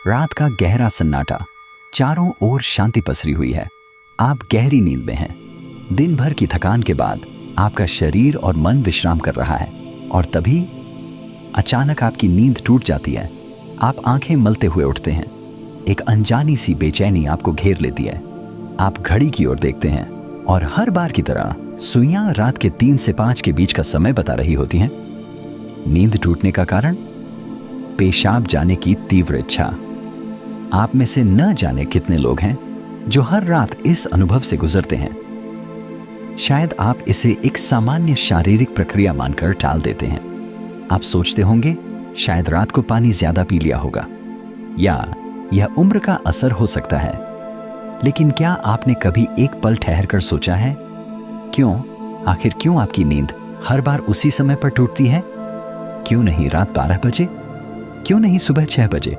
रात का गहरा सन्नाटा, चारों ओर शांति पसरी हुई है। आप गहरी नींद में हैं। दिन भर की थकान के बाद आपका शरीर और मन विश्राम कर रहा है और तभी अचानक आपकी नींद टूट जाती है। आप आंखें मलते हुए उठते हैं। एक अनजानी सी बेचैनी आपको घेर लेती है। आप घड़ी की ओर देखते हैं और हर बार की तरह सुइयां रात के 3 से 5 के बीच का समय बता रही होती हैं। नींद टूटने का कारण? पेशाब जाने की तीव्र इच्छा। आप में से न जाने कितने लोग हैं जो हर रात इस अनुभव से गुजरते हैं। शायद आप इसे एक सामान्य शारीरिक प्रक्रिया मानकर टाल देते हैं। आप सोचते होंगे शायद रात को पानी ज्यादा पी लिया होगा या यह उम्र का असर हो सकता है। लेकिन क्या आपने कभी एक पल ठहर कर सोचा है आखिर क्यों आपकी नींद हर बार उसी समय पर टूटती है? क्यों नहीं रात 12 बजे? क्यों नहीं सुबह 6 बजे?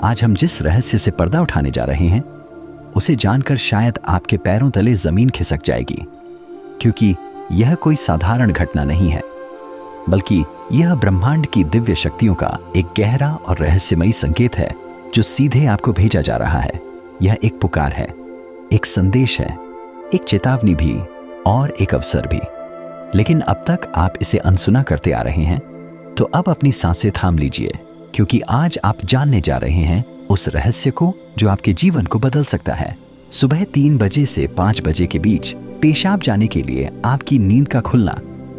आज हम जिस रहस्य से पर्दा उठाने जा रहे हैं उसे जानकर शायद आपके पैरों तले जमीन खिसक जाएगी, क्योंकि यह कोई साधारण घटना नहीं है, बल्कि यह ब्रह्मांड की दिव्य शक्तियों का एक गहरा और रहस्यमयी संकेत है जो सीधे आपको भेजा जा रहा है। यह एक पुकार है, एक संदेश है, एक चेतावनी भी और एक अवसर भी। लेकिन अब तक आप इसे अनसुना करते आ रहे हैं, तो अब अपनी सांसें थाम लीजिए, क्योंकि आज आप जानने जा रहे हैं उस रहस्य को जो आपके जीवन को बदल सकता है। सुबह 3 बजे से 5 बजे के बीच पेशाब जाने के लिए आपकी नींद का खुलना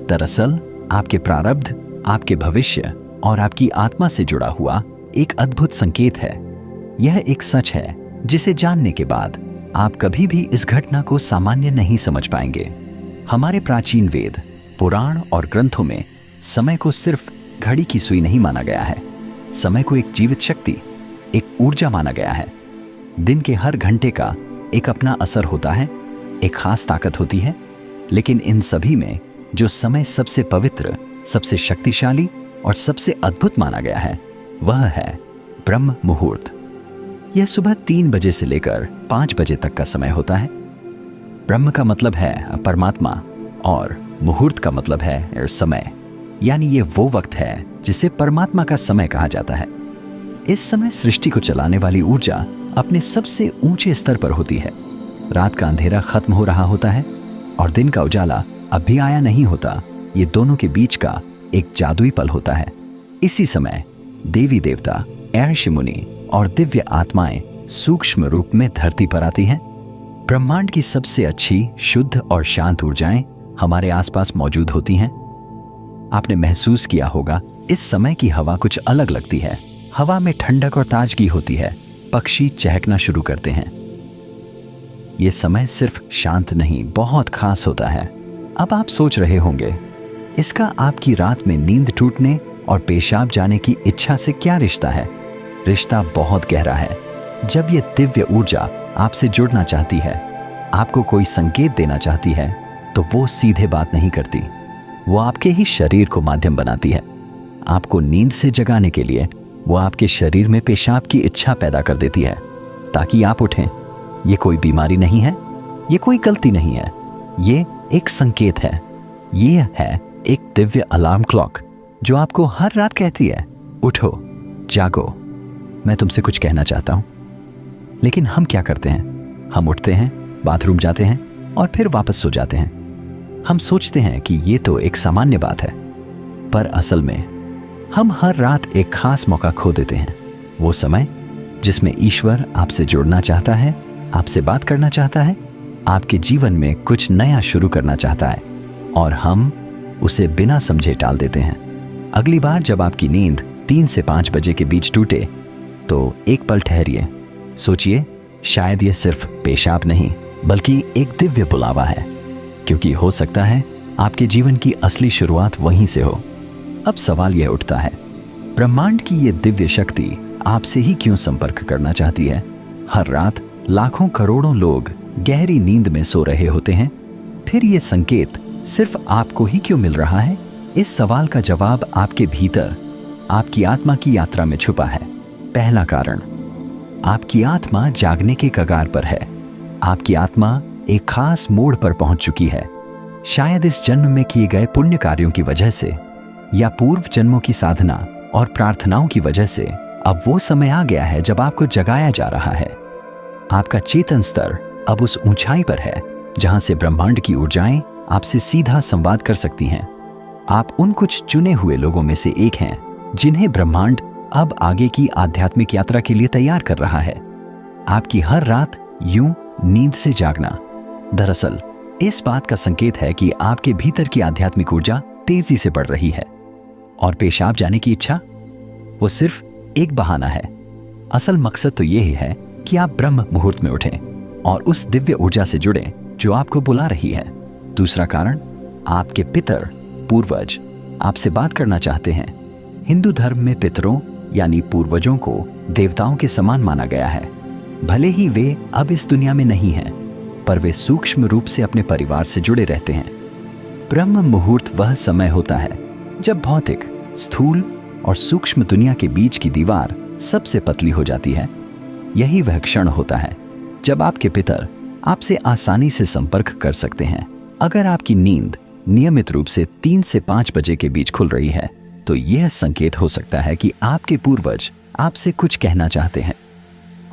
दरअसल आपके प्रारब्ध, आपके भविष्य और आपकी आत्मा से जुड़ा हुआ एक अद्भुत संकेत है। यह एक सच है जिसे जानने के बाद आप कभी भी इस घटना को सामान्य नहीं समझ पाएंगे। हमारे प्राचीन वेद, पुराण और ग्रंथों में समय को सिर्फ घड़ी की सुई नहीं माना गया है। समय को एक जीवित शक्ति, एक ऊर्जा माना गया है। दिन के हर घंटे का एक अपना असर होता है, एक खास ताकत होती है। लेकिन इन सभी में जो समय सबसे पवित्र, सबसे शक्तिशाली और सबसे अद्भुत माना गया है वह है ब्रह्म मुहूर्त। यह सुबह 3 बजे से लेकर 5 बजे तक का समय होता है। ब्रह्म का मतलब है परमात्मा और मुहूर्त का मतलब है समय, यानी ये वो वक्त है जिसे परमात्मा का समय कहा जाता है। इस समय सृष्टि को चलाने वाली ऊर्जा अपने सबसे ऊंचे स्तर पर होती है। रात का अंधेरा खत्म हो रहा होता है और दिन का उजाला अब भी आया नहीं होता। ये दोनों के बीच का एक जादुई पल होता है। इसी समय देवी देवता, ऋषि मुनि और दिव्य आत्माएं सूक्ष्म रूप में धरती पर आती हैं। ब्रह्मांड की सबसे अच्छी, शुद्ध और शांत ऊर्जाएं हमारे आसपास मौजूद होती हैं। आपने महसूस किया होगा इस समय की हवा कुछ अलग लगती है। हवा में ठंडक और ताजगी होती है। पक्षी चहकना शुरू करते हैं। यह समय सिर्फ शांत नहीं, बहुत खास होता है। अब आप सोच रहे होंगे इसका आपकी रात में नींद टूटने और पेशाब जाने की इच्छा से क्या रिश्ता है? रिश्ता बहुत गहरा है। जब यह दिव्य ऊर्जा आपसे जुड़ना चाहती है, आपको कोई संकेत देना चाहती है, तो वो सीधे बात नहीं करती। वो आपके ही शरीर को माध्यम बनाती है। आपको नींद से जगाने के लिए वो आपके शरीर में पेशाब की इच्छा पैदा कर देती है ताकि आप उठें। ये कोई बीमारी नहीं है, ये कोई गलती नहीं है, ये एक संकेत है। ये है एक दिव्य अलार्म क्लॉक जो आपको हर रात कहती है, उठो, जागो, मैं तुमसे कुछ कहना चाहता हूं। लेकिन हम क्या करते हैं? हम उठते हैं, बाथरूम जाते हैं और फिर वापस सो जाते हैं। हम सोचते हैं कि ये तो एक सामान्य बात है, पर असल में हम हर रात एक खास मौका खो देते हैं। वो समय जिसमें ईश्वर आपसे जुड़ना चाहता है, आपसे बात करना चाहता है, आपके जीवन में कुछ नया शुरू करना चाहता है, और हम उसे बिना समझे टाल देते हैं। अगली बार जब आपकी नींद 3 से 5 बजे के बीच टूटे तो एक पल ठहरिए, सोचिए, शायद ये सिर्फ पेशाब नहीं बल्कि एक दिव्य बुलावा है, क्योंकि हो सकता है आपके जीवन की असली शुरुआत वहीं से हो। अब सवाल यह उठता है, ब्रह्मांड की ये दिव्य शक्ति आपसे ही क्यों संपर्क करना चाहती है? हर रात लाखों करोड़ों लोग गहरी नींद में सो रहे होते हैं, फिर ये संकेत सिर्फ आपको ही क्यों मिल रहा है? इस सवाल का जवाब आपके भीतर, आपकी आत्मा की यात्रा में छुपा है। पहला कारण, आपकी आत्मा जागने के कगार पर है। आपकी आत्मा एक खास मोड़ पर पहुंच चुकी है। शायद इस जन्म में किए गए पुण्य कार्यों की वजह से या पूर्व जन्मों की साधना और प्रार्थनाओं की वजह से अब वो समय आ गया है जब आपको जगाया जा रहा है। आपका चेतन स्तर अब उस ऊंचाई पर है जहां से ब्रह्मांड की ऊर्जाएं आपसे सीधा संवाद कर सकती हैं। आप उन कुछ चुने हुए लोगों में से एक हैं जिन्हें ब्रह्मांड अब आगे की आध्यात्मिक यात्रा के लिए तैयार कर रहा है। आपकी हर रात यूं नींद से जागना दरअसल इस बात का संकेत है कि आपके भीतर की आध्यात्मिक ऊर्जा तेजी से बढ़ रही है, और पेशाब जाने की इच्छा वो सिर्फ एक बहाना है। असल मकसद तो यही है कि आप ब्रह्म मुहूर्त में उठें और उस दिव्य ऊर्जा से जुड़ें जो आपको बुला रही है। दूसरा कारण, आपके पितर पूर्वज आपसे बात करना चाहते हैं। हिंदू धर्म में पितरों यानी पूर्वजों को देवताओं के समान माना गया है। भले ही वे अब इस दुनिया में नहीं हैं, पर वे सूक्ष्म रूप से अपने परिवार से जुड़े रहते हैं। ब्रह्म मुहूर्त वह समय होता है जब भौतिक, स्थूल और सूक्ष्म दुनिया के बीच की दीवार सबसे पतली हो जाती है। यही वह क्षण होता है जब आपके पितर आपसे आसानी से संपर्क कर सकते हैं। अगर आपकी नींद नियमित रूप से 3 से 5 बजे के बीच खुल रही है तो यह संकेत हो सकता है कि आपके पूर्वज आपसे कुछ कहना चाहते हैं।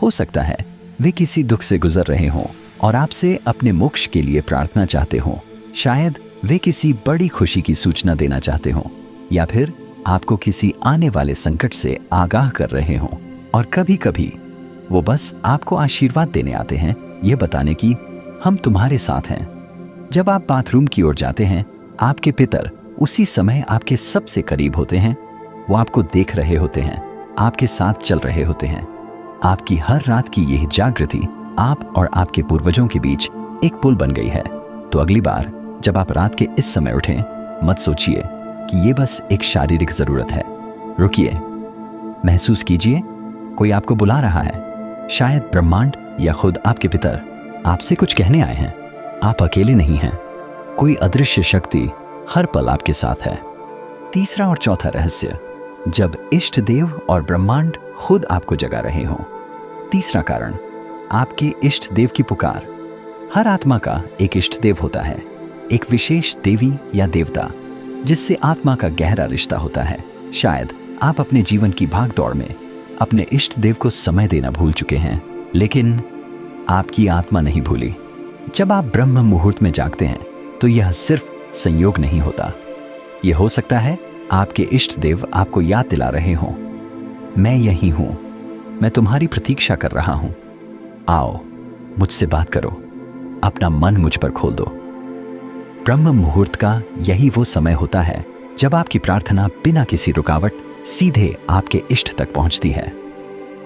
हो सकता है वे किसी दुख से गुजर रहे हों और आपसे अपने मोक्ष के लिए प्रार्थना चाहते हों। शायद वे किसी बड़ी खुशी की सूचना देना चाहते हों, या फिर आपको किसी आने वाले संकट से आगाह कर रहे हों। और कभी कभी वो बस आपको आशीर्वाद देने आते हैं, ये बताने की हम तुम्हारे साथ हैं। जब आप बाथरूम की ओर जाते हैं, आपके पितर उसी समय आपके सबसे करीब होते हैं। वो आपको देख रहे होते हैं, आपके साथ चल रहे होते हैं। आपकी हर रात की यही जागृति आप और आपके पूर्वजों के बीच एक पुल बन गई है। तो अगली बार जब आप रात के इस समय उठें, मत सोचिए कि ये बस एक शारीरिक जरूरत है। रुकिए, महसूस कीजिए कोई आपको बुला रहा है। शायद ब्रह्मांड या खुद आपके पितर आपसे कुछ कहने आए हैं। आप अकेले नहीं हैं, कोई अदृश्य शक्ति हर पल आपके साथ है। तीसरा और चौथा रहस्य, जब इष्ट देव और ब्रह्मांड खुद आपको जगा रहे हों। तीसरा कारण, आपके इष्ट देव की पुकार। हर आत्मा का एक इष्ट देव होता है, एक विशेष देवी या देवता जिससे आत्मा का गहरा रिश्ता होता है। शायद आप अपने जीवन की भागदौड़ में अपने इष्ट देव को समय देना भूल चुके हैं, लेकिन आपकी आत्मा नहीं भूली। जब आप ब्रह्म मुहूर्त में जागते हैं तो यह सिर्फ संयोग नहीं होता। यह हो सकता है आपके इष्ट देव आपको याद दिला रहे हों, मैं यही हूं, मैं तुम्हारी प्रतीक्षा कर रहा हूं, आओ मुझसे बात करो, अपना मन मुझ पर खोल दो। ब्रह्म मुहूर्त का यही वो समय होता है जब आपकी प्रार्थना बिना किसी रुकावट सीधे आपके इष्ट तक पहुंचती है।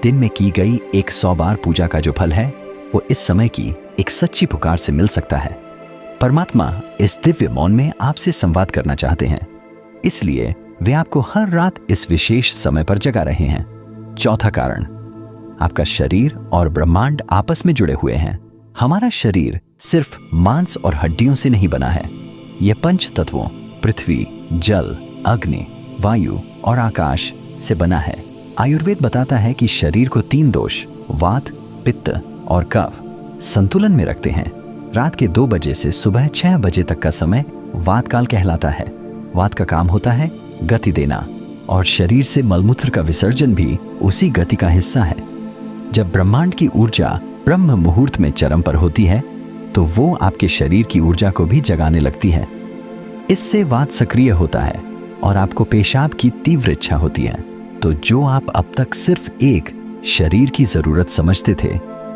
दिन में की गई 100 बार पूजा का जो फल है वो इस समय की एक सच्ची पुकार से मिल सकता है। परमात्मा इस दिव्य मौन में आपसे संवाद करना चाहते हैं, इसलिए वे आपको हर रात इस विशेष समय पर जगा रहे हैं। चौथा कारण, आपका शरीर और ब्रह्मांड आपस में जुड़े हुए हैं। हमारा शरीर सिर्फ मांस और हड्डियों से नहीं बना है। यह 5 तत्वों पृथ्वी, जल, अग्नि, वायु और आकाश से बना है। आयुर्वेद बताता है कि शरीर को 3 दोष वात, पित्त और कफ संतुलन में रखते हैं। रात के 2 बजे से सुबह 6 बजे तक का समय वात काल कहलाता है। वात का काम होता है गति देना, और शरीर से मलमूत्र का विसर्जन भी उसी गति का हिस्सा है। जब ब्रह्मांड की ऊर्जा ब्रह्म मुहूर्त में चरम पर होती है तो वो आपके शरीर की ऊर्जा को भी जगाने लगती है। इससे वात सक्रिय होता है और आपको पेशाब की तीव्र इच्छा होती है। तो जो आप अब तक सिर्फ एक शरीर की जरूरत समझते थे,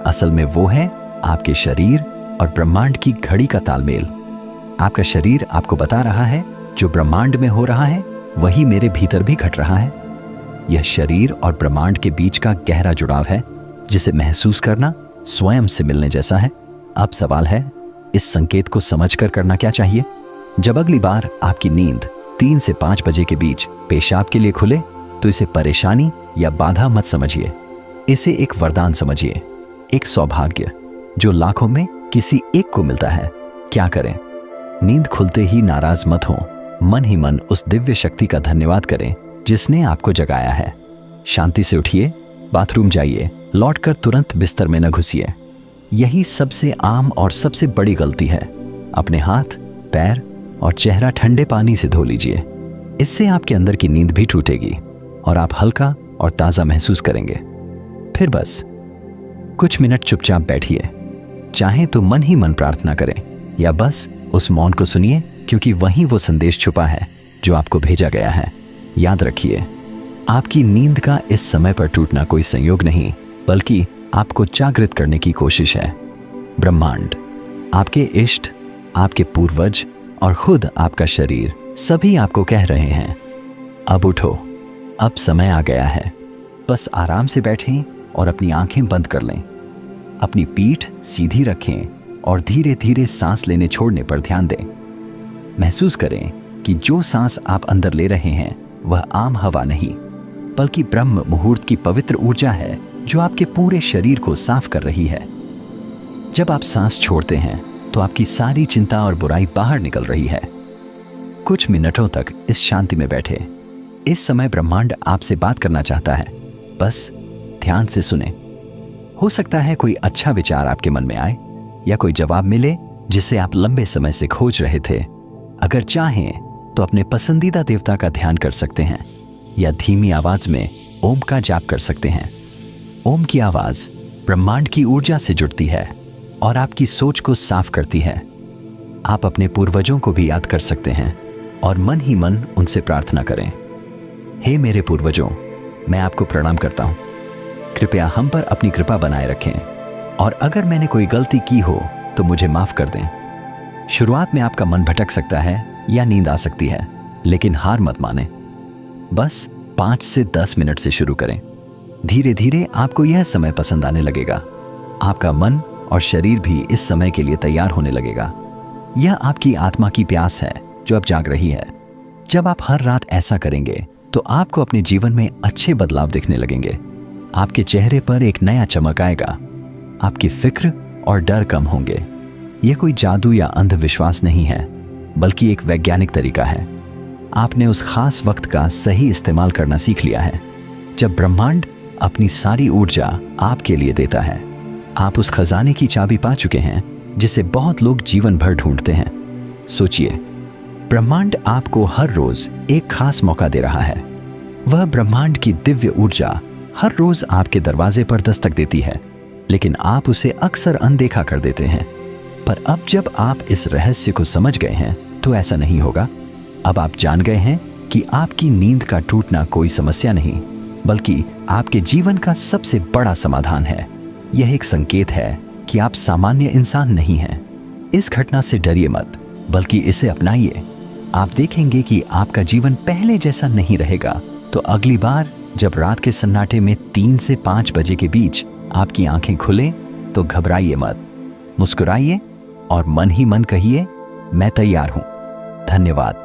असल में वो है आपके शरीर और ब्रह्मांड की घड़ी का तालमेल। आपका शरीर आपको बता रहा है जो ब्रह्मांड में हो रहा है वही मेरे भीतर भी घट रहा है। यह शरीर और ब्रह्मांड के बीच का गहरा जुड़ाव है जिसे महसूस करना स्वयं से मिलने जैसा है। अब सवाल है, इस संकेत को समझकर करना क्या चाहिए? जब अगली बार आपकी नींद 3 से 5 बजे के बीच पेशाब के लिए खुले तो इसे परेशानी या बाधा मत समझिए, इसे एक वरदान समझिए, एक सौभाग्य जो लाखों में किसी एक को मिलता है। क्या करें? नींद खुलते ही नाराज मत हो, मन ही मन उस दिव्य शक्ति का धन्यवाद करें जिसने आपको जगाया है। शांति से उठिए, बाथरूम जाइए, लौटकर तुरंत बिस्तर में न घुसिए। यही सबसे आम और सबसे बड़ी गलती है। अपने हाथ, पैर और चेहरा ठंडे पानी से धो लीजिए। इससे आपके अंदर की नींद भी टूटेगी और आप हल्का और ताज़ा महसूस करेंगे। फिर बस कुछ मिनट चुपचाप बैठिए। चाहे तो मन ही मन प्रार्थना करें या बस उस मौन को सुनिए, क्योंकि वहीं वो संदेश छुपा है जो आपको भेजा गया है। याद रखिए, आपकी नींद का इस समय पर टूटना कोई संयोग नहीं, बल्कि आपको जागृत करने की कोशिश है। ब्रह्मांड, आपके इष्ट, आपके पूर्वज और खुद आपका शरीर सभी आपको कह रहे हैं, अब उठो, अब समय आ गया है। बस आराम से बैठें और अपनी आंखें बंद कर लें। अपनी पीठ सीधी रखें और धीरे धीरे सांस लेने छोड़ने पर ध्यान दें। महसूस करें कि जो सांस आप अंदर ले रहे हैं वह आम हवा नहीं, बल्कि ब्रह्म मुहूर्त की पवित्र ऊर्जा है जो आपके पूरे शरीर को साफ कर रही है। जब आप सांस छोड़ते हैं तो आपकी सारी चिंता और बुराई बाहर निकल रही है। कुछ मिनटों तक इस शांति में बैठे। इस समय ब्रह्मांड आपसे बात करना चाहता है, बस ध्यान से सुने। हो सकता है कोई अच्छा विचार आपके मन में आए या कोई जवाब मिले जिसे आप लंबे समय से खोज रहे थे। अगर चाहें तो अपने पसंदीदा देवता का ध्यान कर सकते हैं या धीमी आवाज में ओम का जाप कर सकते हैं। ओम की आवाज ब्रह्मांड की ऊर्जा से जुड़ती है और आपकी सोच को साफ करती है। आप अपने पूर्वजों को भी याद कर सकते हैं और मन ही मन उनसे प्रार्थना करें, हे मेरे पूर्वजों, मैं आपको प्रणाम करता हूं। कृपया हम पर अपनी कृपा बनाए रखें और अगर मैंने कोई गलती की हो तो मुझे माफ कर दें। शुरुआत में आपका मन भटक सकता है या नींद आ सकती है, लेकिन हार मत माने। बस 5 से 10 मिनट से शुरू करें। धीरे धीरे आपको यह समय पसंद आने लगेगा। आपका मन और शरीर भी इस समय के लिए तैयार होने लगेगा। यह आपकी आत्मा की प्यास है जो अब जाग रही है। जब आप हर रात ऐसा करेंगे तो आपको अपने जीवन में अच्छे बदलाव दिखने लगेंगे। आपके चेहरे पर एक नया चमक आएगा। आपकी फिक्र और डर कम होंगे। यह कोई जादू या अंधविश्वास नहीं है, बल्कि एक वैज्ञानिक तरीका है। आपने उस खास वक्त का सही इस्तेमाल करना सीख लिया है जब ब्रह्मांड अपनी सारी ऊर्जा आपके लिए देता है। आप उस खजाने की चाबी पा चुके हैं जिसे बहुत लोग जीवन भर ढूंढते हैं। सोचिए, ब्रह्मांड आपको हर रोज एक खास मौका दे रहा है। वह ब्रह्मांड की दिव्य ऊर्जा हर रोज आपके दरवाजे पर दस्तक देती है, लेकिन आप उसे अक्सर अनदेखा कर देते हैं। पर अब जब आप इस रहस्य को समझ गए हैं तो ऐसा नहीं होगा। अब आप जान गए हैं कि आपकी नींद का टूटना कोई समस्या नहीं, बल्कि आपके जीवन का सबसे बड़ा समाधान है। यह एक संकेत है कि आप सामान्य इंसान नहीं हैं। इस घटना से डरिए मत, बल्कि इसे अपनाइए। आप देखेंगे कि आपका जीवन पहले जैसा नहीं रहेगा। तो अगली बार जब रात के सन्नाटे में 3 से 5 बजे के बीच आपकी आंखें खुलें तो घबराइए मत, मुस्कुराइए और मन ही मन कहिए, मैं तैयार हूं। धन्यवाद।